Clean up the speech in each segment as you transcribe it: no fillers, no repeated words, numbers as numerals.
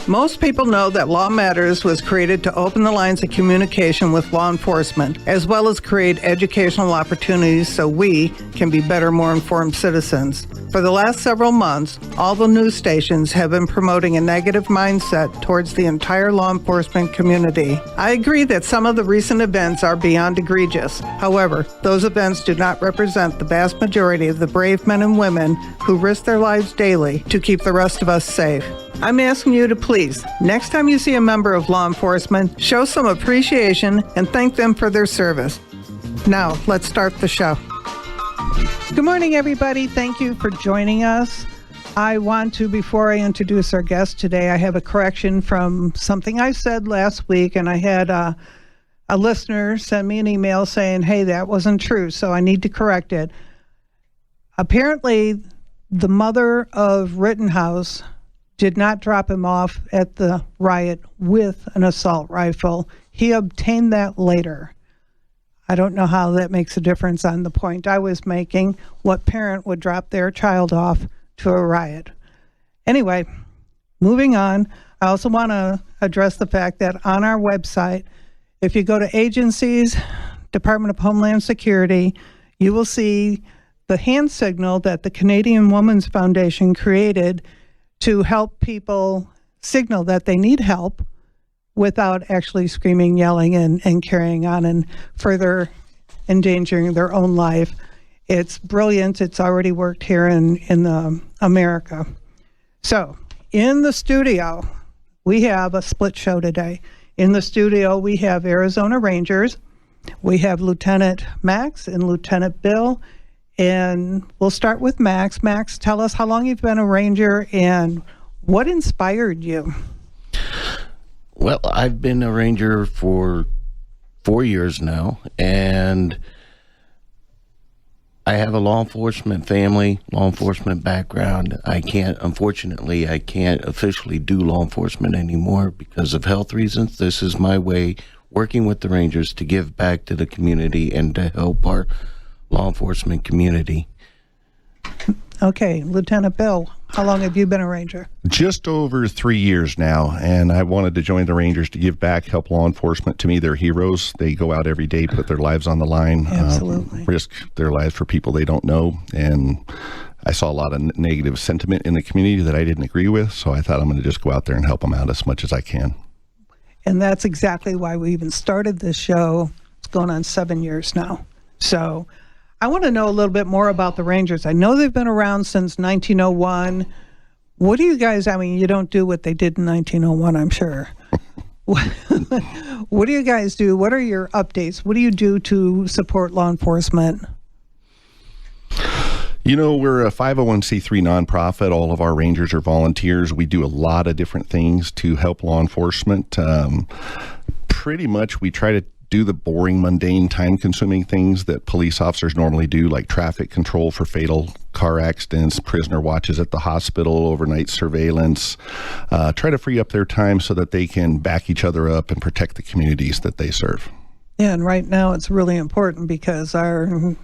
Most people know that Law Matters was created to open the lines of communication with law enforcement, as well as create educational opportunities so we can be better, more informed citizens. For the last several months, all the news stations have been promoting a negative mindset towards the entire law enforcement community. I agree that some of the recent events are beyond egregious. However, those events do not represent the vast majority of the brave men and women who risk their lives daily to keep the rest of us safe. I'm asking you to please, next time you see a member of law enforcement, show some appreciation and thank them for their service. Now, let's start the show. Good morning, everybody. Thank you for joining us. I want to, before I introduce our guest today, I have a correction from something I said last week, and I had a listener send me an email saying, hey, that wasn't true, so I need to correct it. Apparently, the mother of Rittenhouse did not drop him off at the riot with an assault rifle. He obtained that later. I don't know how that makes a difference on the point I was making. What parent would drop their child off to a riot? Anyway, moving on, I also want to address the fact that on our website, if you go to agencies, Department of Homeland Security, you will see the hand signal that the Canadian Women's Foundation created to help people signal that they need help without actually screaming, yelling, and carrying on and further endangering their own life. It's brilliant. It's already worked here in America. So in the studio, we have a split show today. In the studio, we have Arizona Rangers. We have Lieutenant Max and Lieutenant Bill. And we'll start with Max. Max, tell us how long you've been a Ranger and what inspired you? Well, I've been a Ranger for 4 years now, and I have a law enforcement family, law enforcement background. Unfortunately, I can't officially do law enforcement anymore because of health reasons. This is my way, working with the Rangers, to give back to the community and to help our law enforcement community. Okay, Lieutenant Bill, how long have you been a Ranger? Just over 3 years now, and I wanted to join the Rangers to give back, help law enforcement. To me, they're heroes. They go out every day, put their lives on the line, Absolutely. Risk their lives for people they don't know, and I saw a lot of negative sentiment in the community that I didn't agree with, so I thought I'm going to just go out there and help them out as much as I can. And that's exactly why we even started this show. It's going on 7 years now. So I want to know a little bit more about the Rangers. I know they've been around since 1901. What do you guys, I mean, you don't do what they did in 1901, I'm sure. What do you guys do? What are your updates? What do you do to support law enforcement? You know, we're a 501c3 nonprofit. All of our Rangers are volunteers. We do a lot of different things to help law enforcement. Pretty much we try to do the boring, mundane, time-consuming things that police officers normally do, like traffic control for fatal car accidents, prisoner watches at the hospital, overnight surveillance, try to free up their time so that they can back each other up and protect the communities that they serve. Yeah, and right now it's really important because our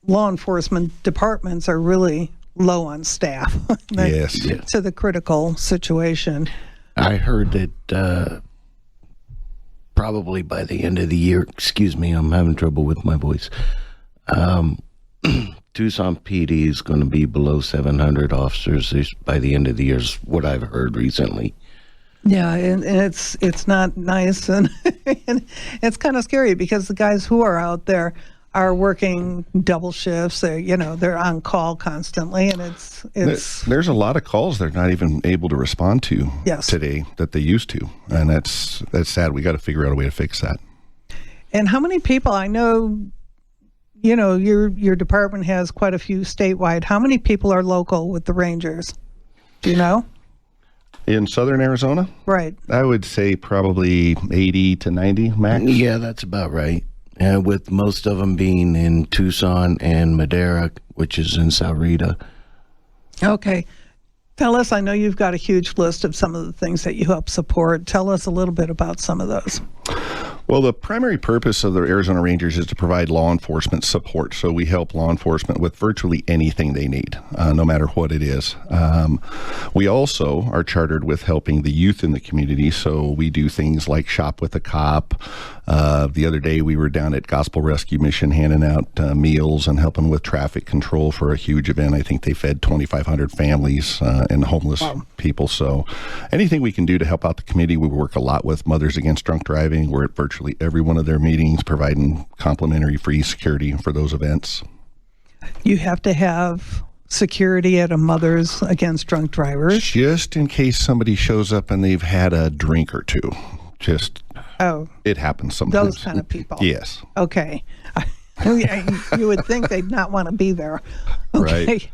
law enforcement departments are really low on staff. Yes. To the critical situation. I heard that probably by the end of the year, excuse me, I'm having trouble with my voice, Tucson PD is going to be below 700 officers by the end of the year, is what I've heard recently. Yeah, and it's not nice, and it's kind of scary because the guys who are out there are working double shifts. They're on call constantly, and it's there's a lot of calls they're not even able to respond to today that they used to, and that's sad. We got to figure out a way to fix that. And how many people? I know, your department has quite a few statewide. How many people are local with the Rangers? Do you know? In southern Arizona? Right. I would say probably 80 to 90 max. Yeah, that's about right. And with most of them being in Tucson and Madera, which is in Sahuarita. Okay. Tell us, I know you've got a huge list of some of the things that you help support. Tell us a little bit about some of those. Well, the primary purpose of the Arizona Rangers is to provide law enforcement support. So we help law enforcement with virtually anything they need, no matter what it is. We also are chartered with helping the youth in the community. So we do things like Shop with a Cop. The other day we were down at Gospel Rescue Mission handing out meals and helping with traffic control for a huge event. I think they fed 2,500 families and homeless people. So anything we can do to help out the community. We work a lot with Mothers Against Drunk Driving. We're at virtually every one of their meetings providing complimentary free security for those events. You have to have security at a Mothers Against Drunk Drivers. Just in case somebody shows up and they've had a drink or two. It happens sometimes. Those kind of people. Yes. Okay. You would think they'd not want to be there. Okay. Right.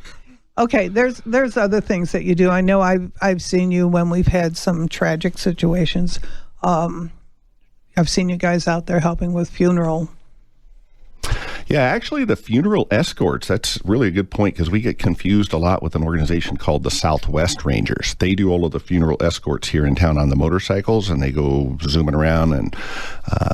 Okay, there's other things that you do. I know I've seen you when we've had some tragic situations. I've seen you guys out there helping with funeral. Yeah, actually, the funeral escorts, that's really a good point because we get confused a lot with an organization called the Southwest Rangers. They do all of the funeral escorts here in town on the motorcycles, and they go zooming around and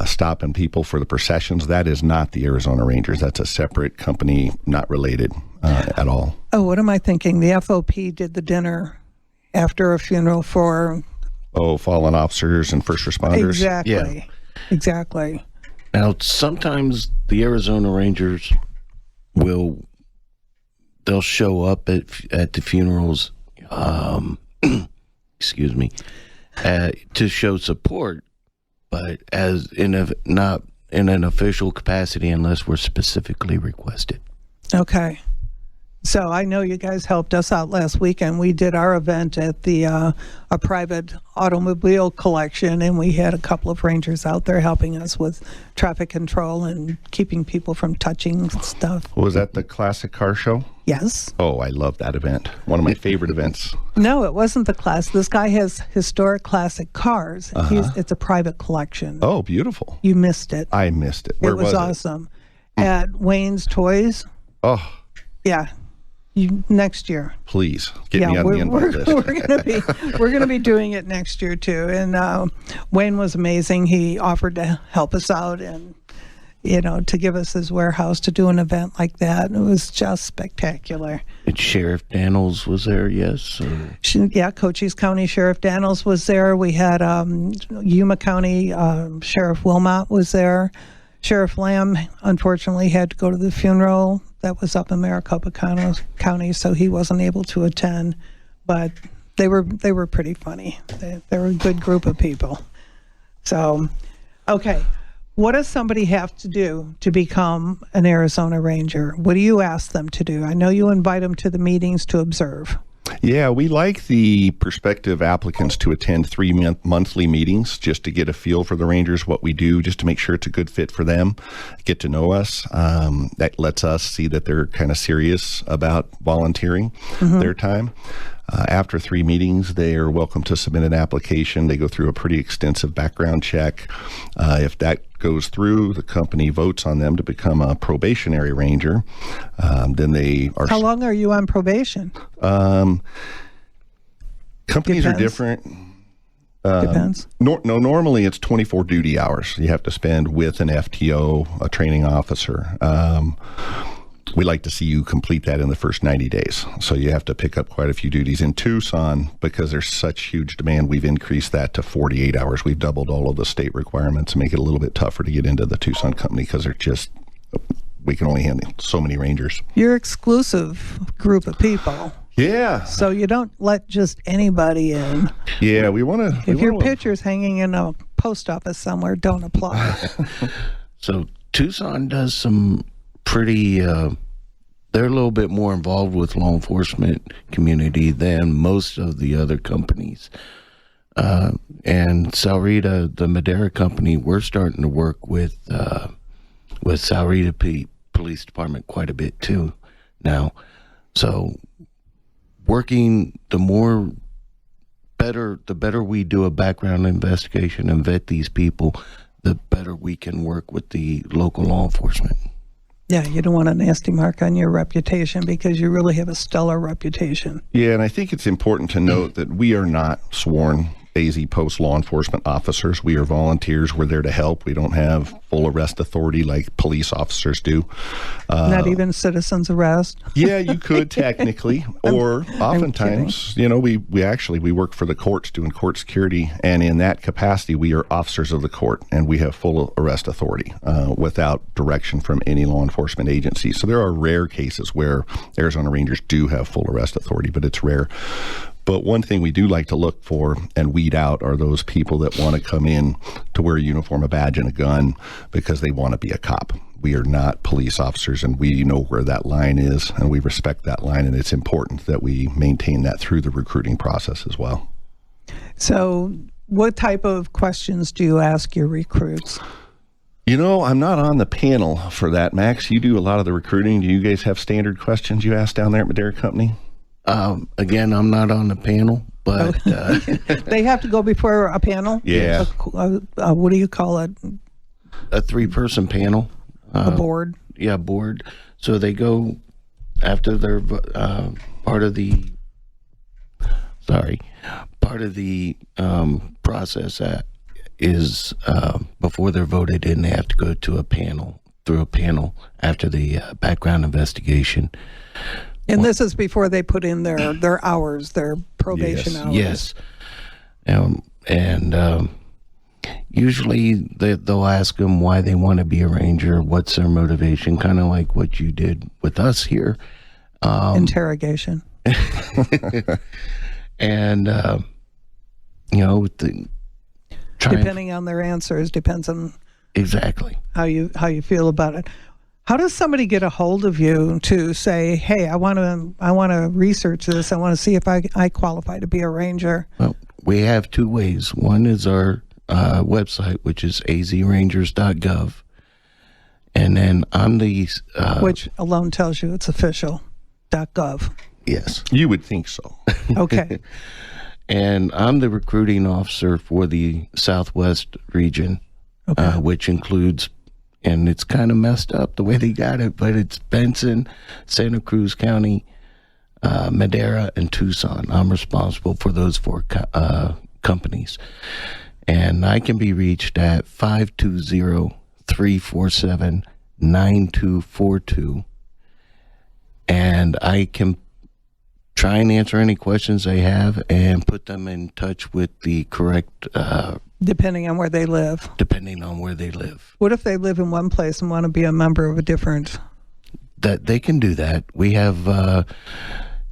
stopping people for the processions. That is not the Arizona Rangers. That's a separate company, not related at all. Oh, what am I thinking? The FOP did the dinner after a funeral for... Oh, fallen officers and first responders? Exactly. Yeah. Exactly. Now, sometimes the Arizona Rangers they'll show up at the funerals, excuse me, to show support, but not in an official capacity unless we're specifically requested. Okay. So I know you guys helped us out last weekend. We did our event at the a private automobile collection, and we had a couple of rangers out there helping us with traffic control and keeping people from touching stuff. Was that the classic car show? Yes. Oh, I love that event. One of my favorite events. No, it wasn't the class. This guy has historic classic cars. It's a private collection. Oh, beautiful. You missed it. I missed it. Where It was awesome. At Wayne's Toys. Oh, Yeah. Next year. please get me on the invite list. We're gonna be doing it next year too. And Wayne was amazing. He offered to help us out and to give us his warehouse to do an event like that. It was just spectacular. And Sheriff Daniels was there, yes? Or? Yeah, Cochise County Sheriff Daniels was there. We had Yuma County Sheriff Wilmot was there. Sheriff Lamb unfortunately had to go to the funeral that was up in Maricopa County, so he wasn't able to attend. But they were pretty funny. They were a good group of people. So, okay, what does somebody have to do to become an Arizona Ranger? What do you ask them to do? I know you invite them to the meetings to observe. Yeah, we like the prospective applicants to attend 3 monthly meetings just to get a feel for the Rangers, what we do, just to make sure it's a good fit for them, get to know us. That lets us see that they're kind of serious about volunteering their time. After 3 meetings, they are welcome to submit an application. They go through a pretty extensive background check. If that goes through, the company votes on them to become a probationary ranger. Then they are... How long are you on probation? Companies are different. Depends. Normally it's 24 duty hours you have to spend with an FTO, a training officer. We like to see you complete that in the first 90 days. So you have to pick up quite a few duties. In Tucson, because there's such huge demand, we've increased that to 48 hours. We've doubled all of the state requirements to make it a little bit tougher to get into the Tucson company because we can only handle so many Rangers. You're exclusive group of people. Yeah. So you don't let just anybody in. Yeah, we want to... If your picture's hanging in a post office somewhere, don't apply. So Tucson does some pretty... they're a little bit more involved with law enforcement community than most of the other companies. And Sahuarita, the Madera company, we're starting to work with Sahuarita Police Department quite a bit too now. So working the better we do a background investigation and vet these people, the better we can work with the local law enforcement. Yeah, you don't want a nasty mark on your reputation because you really have a stellar reputation. Yeah, and I think it's important to note that we are not sworn AZ Post law enforcement officers. We are volunteers. We're there to help. We don't have full arrest authority like police officers do. Not even citizens arrest. Yeah, you could technically, or oftentimes, you know, we work for the courts doing court security, and in that capacity, we are officers of the court, and we have full arrest authority without direction from any law enforcement agency. So there are rare cases where Arizona Rangers do have full arrest authority, but it's rare. But one thing we do like to look for and weed out are those people that want to come in to wear a uniform, a badge, and a gun because they want to be a cop. We are not police officers, and we know where that line is, and we respect that line, and it's important that we maintain that through the recruiting process as well. So what type of questions do you ask your recruits? You know, I'm not on the panel for that, Max. You do a lot of the recruiting. Do you guys have standard questions you ask down there at Madera Company? Again, I'm not on the panel, but They have to go before a panel? Yeah. What do you call it? a 3-person panel. A board? Yeah, board. So they go after they're part of the process is before they're voted in, they have to go to a panel, through a panel after the background investigation. And this is before they put in their hours, their probation hours. Yes. And usually they'll ask them why they want to be a ranger, what's their motivation, kind of like what you did with us here. Interrogation. And, you know, Depending on their answers, depends on exactly how you feel about it. How does somebody get a hold of you to say, "Hey, I want to research this. I want to see if I qualify to be a ranger"? Well, we have 2 ways. One is our website, which is azrangers.gov, and then on the Which alone tells you it's official.gov. yes, You would think so. Okay. and I'm the recruiting officer for the Southwest region, which includes. And it's kind of messed up the way they got it, but it's Benson, Santa Cruz County, Madera, and Tucson. I'm responsible for those 4 companies. And I can be reached at 520-347-9242. And I can try and answer any questions they have and put them in touch with the correct Depending on where they live. depending on where they live. What if they live in one place and want to be a member of a different? That they can do that. We have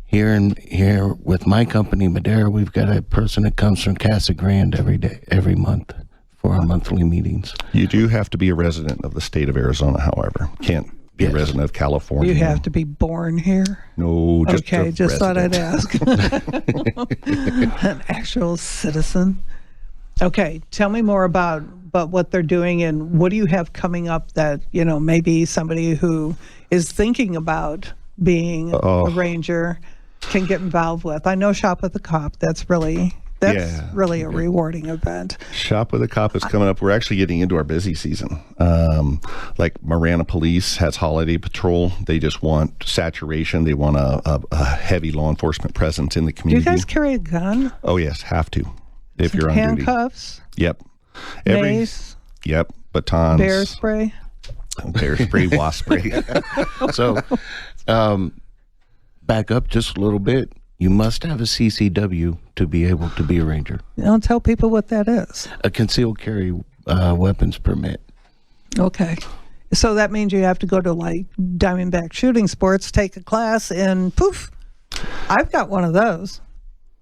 here with my company Madera, we've got a person that comes from Casa Grande every month for our monthly meetings. You do have to be a resident of the state of Arizona, however. Can't be Yes. a resident of California. You have to be born here. No, just Okay, a just thought I'd resident. ask. An actual citizen. Okay, tell me more about what they're doing and what do you have coming up that, you know, maybe somebody who is thinking about being a ranger can get involved with. I know Shop with the Cop. That's really a rewarding event. Shop with a Cop is coming up. We're actually getting into our busy season. Like Marana Police has holiday patrol. They just want saturation. They want a heavy law enforcement presence in the Do you community. guys carry a gun? Oh yes, have to if you're on duty. Handcuffs? Yep. Mace? Yep. Batons. Bear spray? Bear spray. Wasp spray. So, back up just a little bit. You must have a CCW to be able to be a ranger. Don't tell people what that is. A concealed carry weapons permit. Okay. So that means you have to go to like Diamondback Shooting Sports, take a class, and poof, I've got one of those.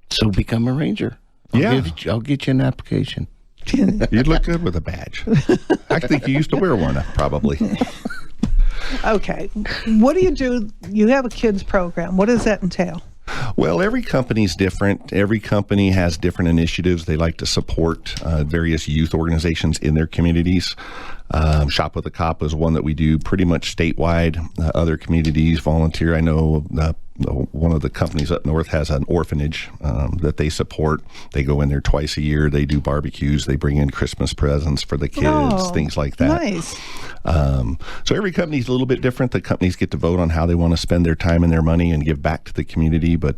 So become a ranger. I'll get you an application. You'd look good with a badge. I think you used to wear one, probably. Okay. What do? You have a kids program. What does that entail? Well, every company's different. Every company has different initiatives. They like to support various youth organizations in their communities. Shop with a Cop is one that we do pretty much statewide. Other communities volunteer. I know one of the companies up north has an orphanage that they support. They go in there twice a year. They do barbecues. They bring in Christmas presents for the kids, things like that. Nice. So every company's a little bit different. The companies get to vote on how they want to spend their time and their money and give back to the community. But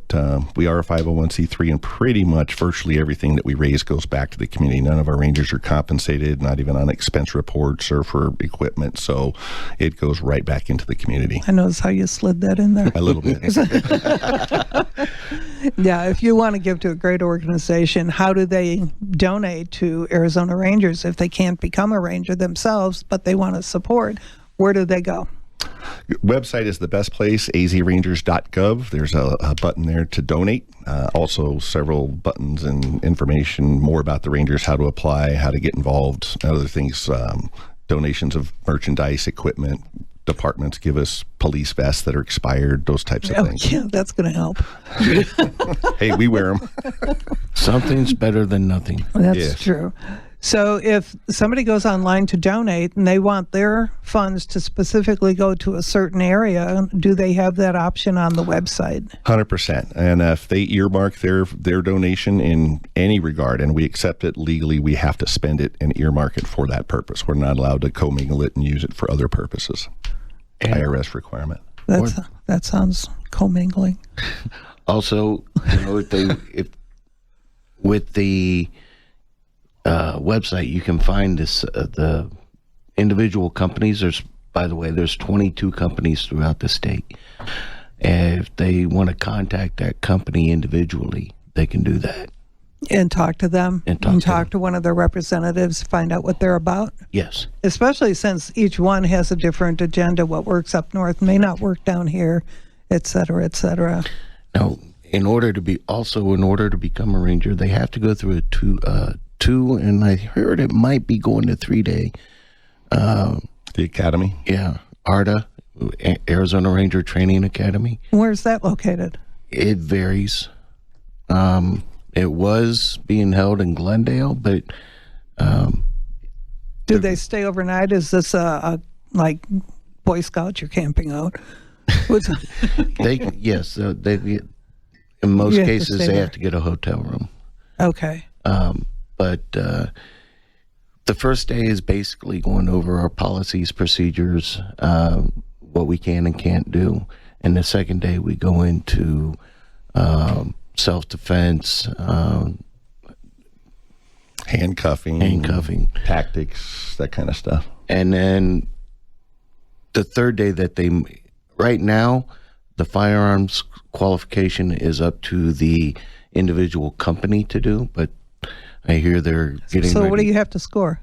we are a 501c3, and pretty much virtually everything that we raise goes back to the community. None of our rangers are compensated, not even on expense reports or for equipment. So it goes right back into the community. I notice how you slid that in there. A little bit. Yeah, if you want to give to a great organization, how do they donate to Arizona Rangers if they can't become a ranger themselves, but they want to support? Where do they go? Website is the best place, azrangers.gov. There's a button there to donate. Also, several buttons and information more about the Rangers, how to apply, how to get involved, other things, donations of merchandise, equipment. Departments give us police vests that are expired, those types of things. Yeah, that's going to help. Hey, we wear them. Something's better than nothing. That's Yes. true. So if somebody goes online to donate and they want their funds to specifically go to a certain area, do they have that option on the website? 100%. And if they earmark their donation in any regard, and we accept it legally, we have to spend it and earmark it for that purpose. We're not allowed to commingle it and use it for other purposes. IRS requirement. That sounds commingling. Also, if with the website, you can find the individual companies. There's 22 companies throughout the state. And if they want to contact that company individually, they can do that. And talk to them. And talk to one of their representatives, find out what they're about. Yes. Especially since each one has a different agenda. What works up north may not work down here, et cetera, et cetera. Now, in order to become a ranger, they have to go through a two, and I heard it might be going to 3-day. The academy. Yeah, ARDA, Arizona Ranger Training Academy. Where's that located? It varies. It was being held in Glendale, but Do they stay overnight? Is this a like Boy Scouts? You're camping out. yes, they in most You have to cases stay they there. have to get a hotel room. Okay. But the first day is basically going over our policies, procedures, what we can and can't do. And the second day we go into self-defense, handcuffing, tactics, that kind of stuff. and then the third day right now, the firearms qualification is up to the individual company to do, but I hear they're getting So ready. what do you have to score?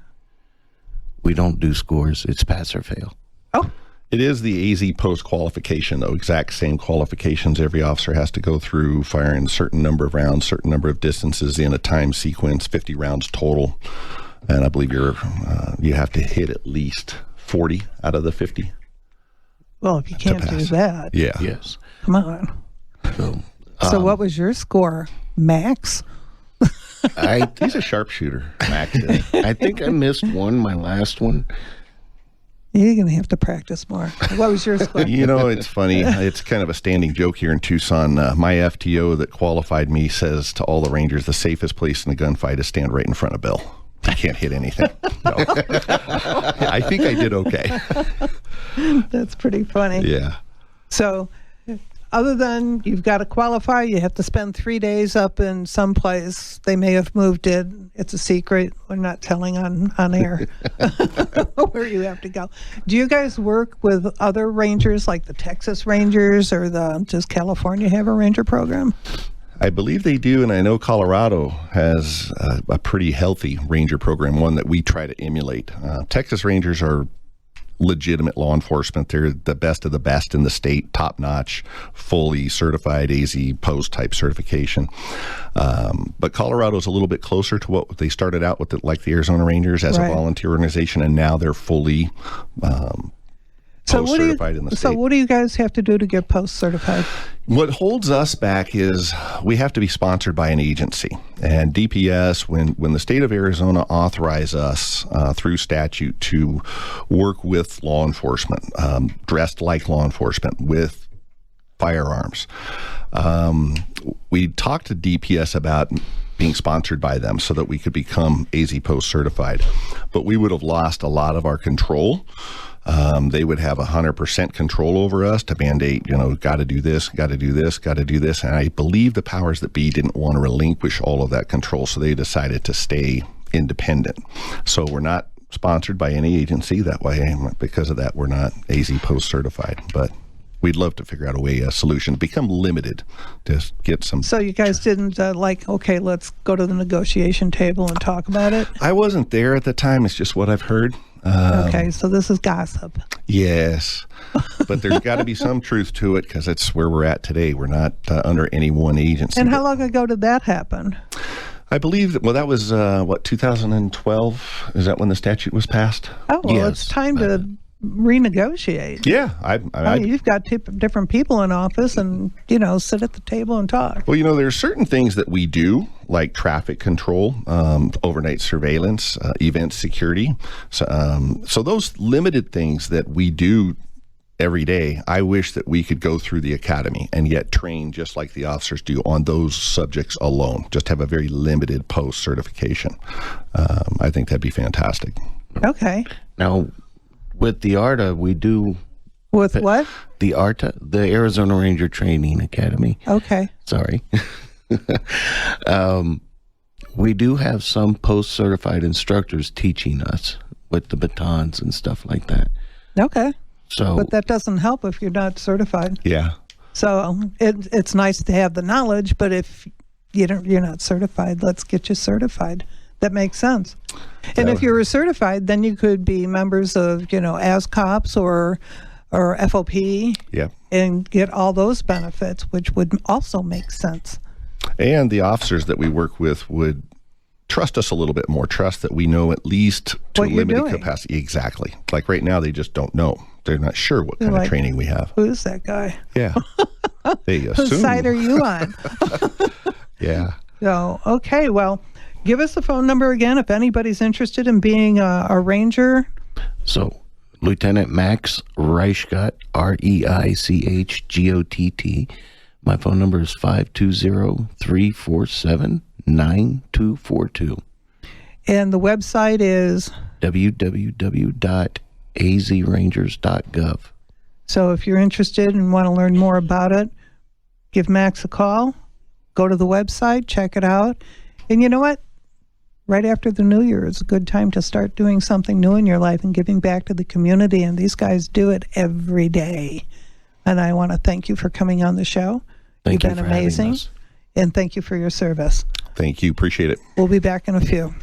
We don't do scores. It's pass or fail. Oh, It is the AZ post qualification, though. Exact same qualifications. Every officer has to go through firing a certain number of rounds, certain number of distances in a time sequence, 50 rounds total. And I believe you have to hit at least 40 out of the 50. well, if you can't do pass. that, Yeah. Yes. come on. So So what was your score, Max? He's a sharpshooter, Max is. I think I missed my last one. You're going to have to practice more. What was your score? You know, it's funny. It's kind of a standing joke here in Tucson. My FTO that qualified me says to all the Rangers, the safest place in a gunfight is stand right in front of Bill. You can't hit anything. No. I think I did okay. That's pretty funny. Yeah. So other than you've got to qualify, you have to spend 3 days up in some place. They may have moved it. It's a secret. We're not telling on air where you have to go. Do you guys work with other rangers like the Texas Rangers or does California have a ranger program? I believe they do, and I know Colorado has a pretty healthy ranger program, one that we try to emulate. Texas Rangers are legitimate law enforcement. They're the best of the best in the state, top-notch, fully certified AZ post type certification. But Colorado's a little bit closer to what they started out with, like the Arizona Rangers as Right. a volunteer organization, and now they're fully post certified in the state. So what do you guys have to do to get post certified? What holds us back is we have to be sponsored by an agency. And DPS, when the state of Arizona authorizes us through statute to work with law enforcement, dressed like law enforcement, with firearms. We talked to DPS about being sponsored by them so that we could become AZ Post certified, but we would have lost a lot of our control. They would have 100% control over us to mandate, got to do this, got to do this, got to do this. And I believe the powers that be didn't want to relinquish all of that control, so they decided to stay independent. So we're not sponsored by any agency that way. Because of that, we're not AZ Post certified, but we'd love to figure out a solution, become limited to get some. So you guys didn't okay, let's go to the negotiation table and talk about it? I wasn't there at the time. It's just what I've heard. Okay, so this is gossip. Yes, but there's got to be some truth to it because it's where we're at today. We're not under any one agency. And how long ago did that happen? I believe that was 2012? Is that when the statute was passed? Oh, well, Yes. it's time to renegotiate. Yeah, I mean, you've got different people in office and, sit at the table and talk. well, there are certain things that we do, like traffic control, overnight surveillance, event security. So those limited things that we do every day, I wish that we could go through the academy and yet train just like the officers do on those subjects alone, just have a very limited post certification. I think that'd be fantastic. Okay. Now, with the ARTA, we do With what? the ARTA, the Arizona Ranger Training Academy. Okay. Sorry. We do have some post-certified instructors teaching us with the batons and stuff like that. Okay. So, But that doesn't help if you're not certified. Yeah. So it's nice to have the knowledge, but if you're not certified, let's get you certified. That makes sense. And if you were certified, then you could be members of, ASCOPS or FOP Yeah. and get all those benefits, which would also make sense. And the officers that we work with would trust us a little bit more, trust that we know at least to What a you're limited doing. capacity. Exactly. Like right now, they just don't know. They're not sure what kind like- of training we have. Who's that guy? Yeah. They Whose assume. side are you on? Yeah. So, okay, well, give us the phone number again if anybody's interested in being a ranger. so Lieutenant Max Reichgott, REICHGOTT. My phone number is 520-347-9242. And the website is, www.azrangers.gov. so if you're interested and want to learn more about it, give Max a call, go to the website, check it out. And you know what? Right after the new year, it's a good time to start doing something new in your life and giving back to the community. And these guys do it every day. And I want to thank you for coming on the show. Thank You've you been for having amazing. us. And thank you for your service. Thank you. Appreciate it. We'll be back in a few.